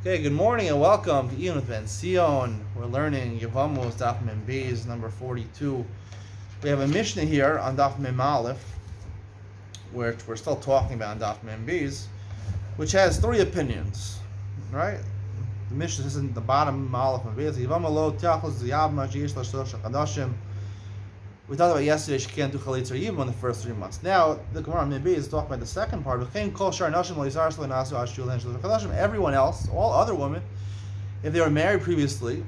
Okay, good morning and welcome to Iyun with Benzion. We're learning Yevamos Daf Mem Beis number 42. We have a Mishnah here on Daf Mem Aleph, which we're still talking about on Daf Mem Beis, which has three opinions, right? The Mishnah is in the bottom Aleph Mem Beis. Yevamos lo tiachos ziyavma jiyish l'shlosh chadashim. We talked about yesterday she can't do chalitz or yibum in the first 3 months. Now the Gemara Mem Beis is talking about the second part. Everyone else, all other women, if they were married previously,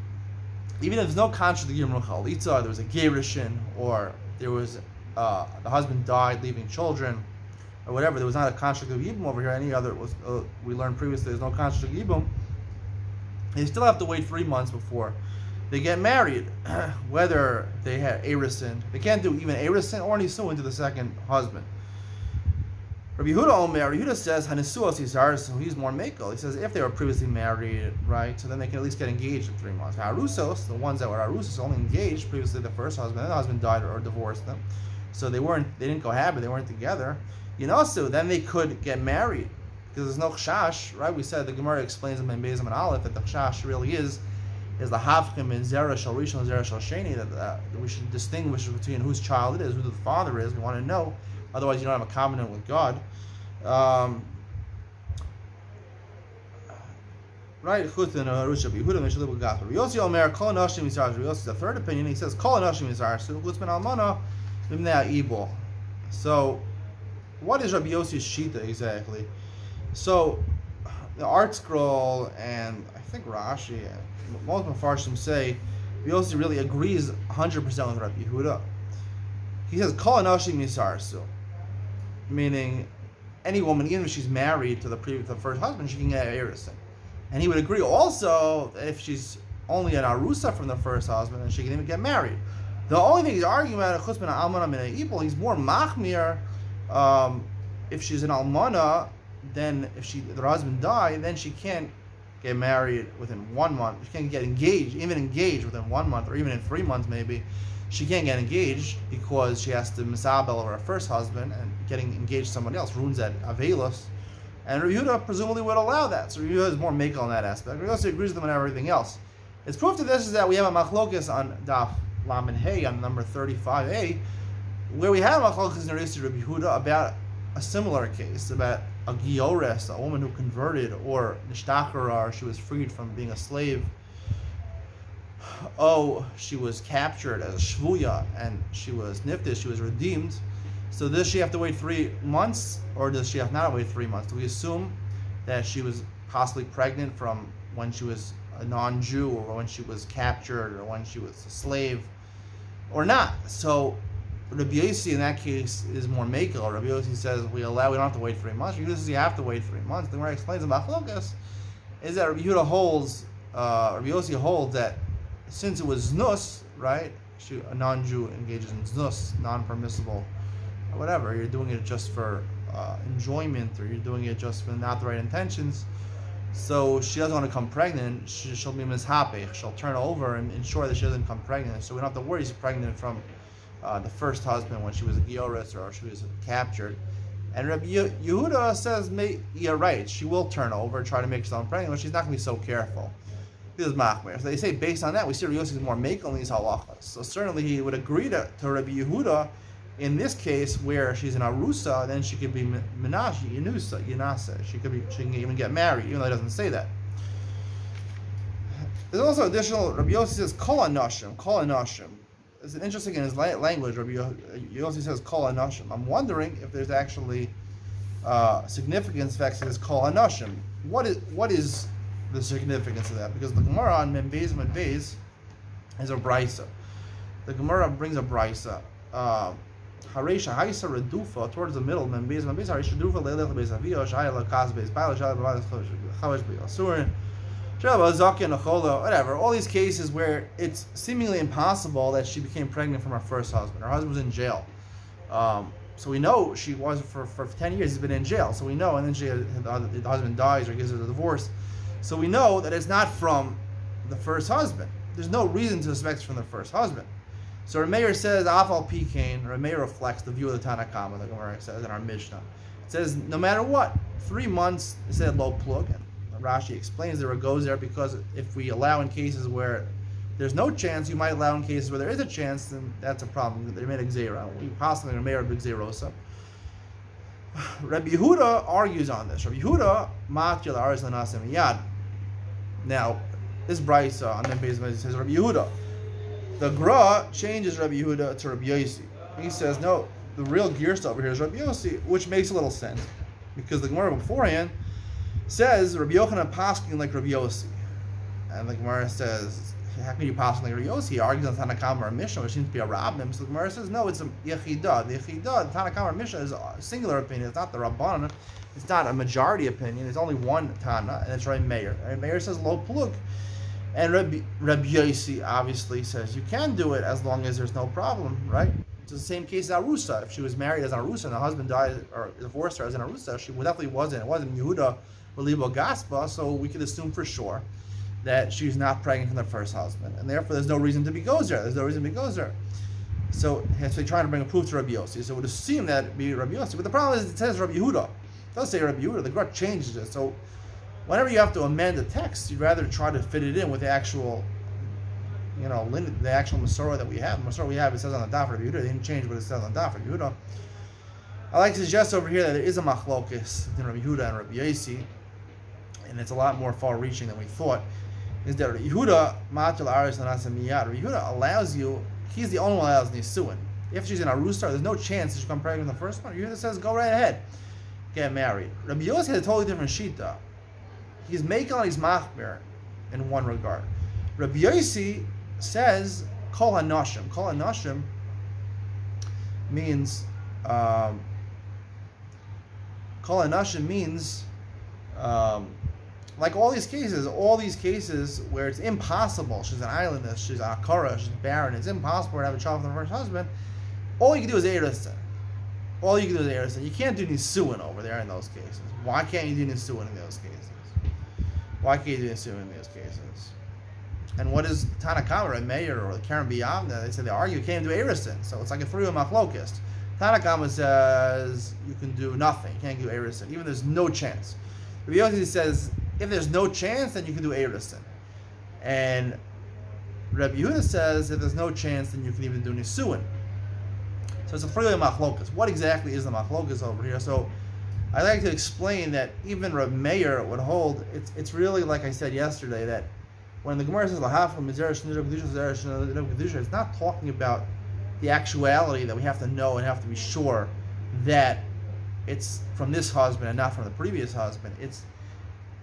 even if there's no contract of yibum chalitza, there was a gerushin, or there was the husband died leaving children, or whatever, there was not a contract of yibum over here. Any other was we learned previously there's no contract of yibum. They still have to wait 3 months before they get married, whether they had erisin. They can't do even erisin or nisuin to the second husband. Rabbi Yehuda Omer, Rabbi Yehuda says, Hanisuos Yizar, so he's more makel. He says if they were previously married, right, so then they can at least get engaged in 3 months. Harusos, the ones that were Harusos, only engaged previously the first husband, and the husband died or divorced them. So they didn't cohabit, they weren't together. So then they could get married. Because there's no chashash, right? We said the Gemara explains in Beis and Aleph that the chashash really is the havchim in Zera Shal Rishon and Zera Shal Sheni, that we should distinguish between whose child it is, who the father is. We want to know, otherwise you don't have a covenant with God. Right? Yossi Omer Kol Nashim Yisar. Yossi, the third opinion, he says Kol Nashim Yisar. So Chutzman Almana Limnei Ibol. So what is Rabbi Yossi's shita exactly? So the Art Scroll and I think Rashi and most Mefarshim say Yossi really agrees 100% with Rabbi Yehuda. He says Kol Nashim Yisarsu, meaning any woman, even if she's married to the first husband, she can get erisin. And he would agree also that if she's only an arusa from the first husband, then she can even get married. The only thing he's arguing about chusman almana min ha'ibul, he's more machmir. If she's an almana, then if her husband died, then she can't get married within 1 month. She can't get engaged, even engaged within 1 month, or even in 3 months maybe. She can't get engaged because she has to misabel over her first husband, and getting engaged to someone else ruins that avelos. And Rabbi Yehuda presumably would allow that. So Rabbi Yehuda is more makel on that aspect. Rabbi Yehuda agrees with them on everything else. Its proof to this is that we have a machlokes on Daf Lamed Hey on number 35a, where we have a machlokes in Rabbi Yehuda about a similar case, about a giores, a woman who converted, or nishtachara, or she was freed from being a slave. Oh, she was captured as a shvuya, and she was nifted, she was redeemed. So does she have to wait 3 months, or does she have not to wait 3 months? Do we assume that she was possibly pregnant from when she was a non-Jew, or when she was captured, or when she was a slave, or not? So Rabbi Yossi in that case is more makel. Rabbi Yossi says we don't have to wait 3 months. Rabbi Yossi says you have to wait 3 months. The Gemara explains about machlokes is that Rabbi Yehuda holds, Rabbi Yossi holds that since it was znus, right? A non-Jew engages in znus, non-permissible, or whatever. You're doing it just for enjoyment, or you're doing it just for not the right intentions. So she doesn't want to become pregnant. She'll be mishapech. She'll turn over and ensure that she doesn't become pregnant. So we don't have to worry she's pregnant from the first husband when she was a gioris or she was captured. And Rabbi Yehuda says, you're right, she will turn over, try to make herself pregnant, but she's not going to be so careful. This is machmir. So they say based on that, we see Rabbi Yossi is more makel in these halachas. So certainly he would agree to Rabbi Yehuda in this case where she's an arusa, then she could be menashi, yanasa. She can even get married, even though he doesn't say that. There's also additional, Rabbi Yossi says kol anashim. It's interesting in his language. Rabbi Yossi says kol anashim. I'm wondering if there's actually significance that says kol anashim. What is the significance of that? Because the Gemara on Mem Beis is a brisa. The Gemara brings a brisa. Haresha Haisa Redufa towards the middle. Mem Beis Haresha Redufa Leilech Beis Avio Shayla Kaz Beis Baila Shayla Beis Chavesh Beis Asurin Shayla Zakin Achola, whatever. All these cases where it's seemingly impossible that she became pregnant from her first husband. Her husband was in jail. So we know she was for 10 years. He's been in jail. So we know, and then the husband dies or gives her the divorce. So we know that it's not from the first husband. There's no reason to suspect it's from the first husband. So Rameir says, Afal Pikain, Rameir reflects the view of the Tanakama, the Gemara says in our Mishnah. It says, no matter what, 3 months, it said low plug, and Rashi explains there goes there because if we allow in cases where there's no chance, you might allow in cases where there is a chance, then that's a problem. They made a gzeira. We possibly made a big zerosa. Rabbi Yehuda argues on this. Rabbi Yehuda matil aris lanasim yad. Now, this brisa on the base says Rabbi Yehuda. The Gra changes Rabbi Yehuda to Rabbi Yossi. He says no. The real Girsa over here is Rabbi Yossi, which makes a little sense because the Gemara beforehand says Rabbi Yochanan pasking like Rabbi Yossi, and the Gemara says, how can you pasking like Rabbi Yossi? He argues on Tanakama or Mishnah, which seems to be a Rabbim. So the Gemara says, no, it's a Yechidah. The Yechidah, the Tanakama or Mishnah is a singular opinion. It's not the Rabbanan. It's not a majority opinion. It's only one Tana, and it's Rabbi Meir. Rabbi Meir says Lo Plug, and Rabbi Yossi obviously says you can do it as long as there's no problem, right? It's the same case as Arusa. If she was married as an Arusa and the husband died or divorced her as an Arusa, she definitely wasn't. It wasn't Yehuda Libo Gaspa, so we could assume for sure that she's not pregnant from the first husband, and therefore there's no reason to be gozer. There's no reason to be gozer. So they're trying to bring a proof to Rabbi Yossi. So it would assume that it'd be Rabbi Yossi, but the problem is it says Rabbi Yehuda. It doesn't say Rabbi Yehuda. The Gemara changes it. So whenever you have to amend the text, you'd rather try to fit it in with the actual, the actual Masorah that we have. The Masorah we have, it says on the daf Rabbi Yehuda. They didn't change what it says on the daf Rabbi Yehuda. I like to suggest over here that there is a machlokes between Rabbi Yehuda and Rabbi Yossi, and it's a lot more far-reaching than we thought. Is that Rabbi Yehuda matil aris lanasim miyad? Rabbi Yehuda allows you. He's the only one that allows nisuin. If she's in a rooster, there's no chance that she'll come pregnant in the first one. Rabbi Yehuda says, go right ahead, get married. Rabbi Yossi has a totally different shita. He's making on his machmer in one regard. Rabbi Yossi says kol hanashim. Kol hanashim means kol hanashim means like all these cases where it's impossible. She's an islandess, she's a akara, she's barren. It's impossible to have a child from her first husband. All you can do is erusin. All you can do is erusin. You can't do nisuin over there in those cases. Why can't you do nisuin in those cases? Why can't you do nisuin in those cases? And what is Tanakama or Meir or Karen Biyamna? They say they argue you can't do erusin. So it's like a three of machlokist. Tanakama says you can do nothing. You can't do erusin, even there's no chance. Rabbi Yossi says if there's no chance, then you can do erusin. And Rabbi Yehuda says if there's no chance, then you can even do nisuin. So it's a three of machlokas. What exactly is the machlokas over here? So I like to explain that even Rabbi Meir would hold. It's really like I said yesterday that when the Gemara says lahafel mizeresh nidab kedusha zeresh nidab kedusha, it's not talking about the actuality that we have to know and have to be sure that it's from this husband and not from the previous husband.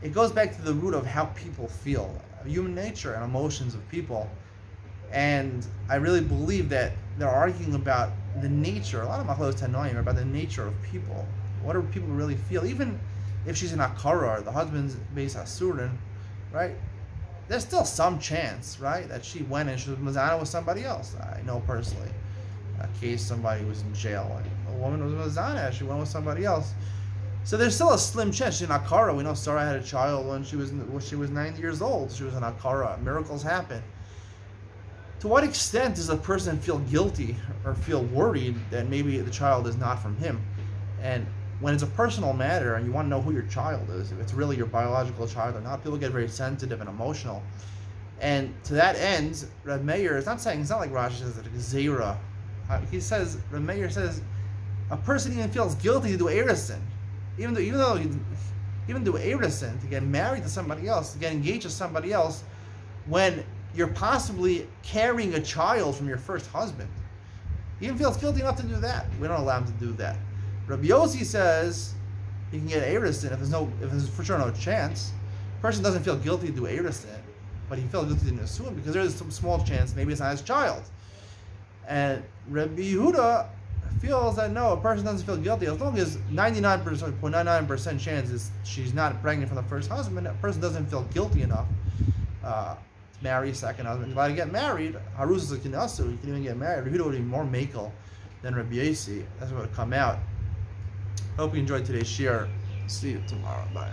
It goes back to the root of how people feel, human nature and emotions of people. And I really believe that they're arguing about the nature. A lot of machlokes tanoim are about the nature of people. What do people really feel? Even if she's an akara, the husband's based asurin, right? There's still some chance, right, that she went and she was mazana with somebody else. I know personally a case somebody was in jail. A woman was mazana, she went with somebody else. So there's still a slim chance. She's an akara. We know Sarah had a child when she was 90 years old. She was an akara. Miracles happen. To what extent does a person feel guilty or feel worried that maybe the child is not from him? And when it's a personal matter and you want to know who your child is, if it's really your biological child or not, people get very sensitive and emotional. And to that end, Reb Meir is not saying, it's not like Rashi says that it's zera. He says, Reb Meir says, a person even feels guilty to do erusin. Even though do erusin, to get married to somebody else, to get engaged to somebody else, when you're possibly carrying a child from your first husband. He even feels guilty enough to do that. We don't allow him to do that. Rabbi Yossi says he can get erusin if there's for sure no chance. The person doesn't feel guilty to do erusin, but he feels guilty to nisuin because there is some small chance maybe it's not his child. And Rabbi Yehuda feels that no, a person doesn't feel guilty as long as 99.99% chance is she's not pregnant from the first husband. A person doesn't feel guilty enough to marry a second husband. If I get married, Haruz is a kinasu. You can even get married. Rabbi Yehuda would be more makel than Rabbi Yossi. That's what would come out. Hope you enjoyed today's share. See you tomorrow. Bye.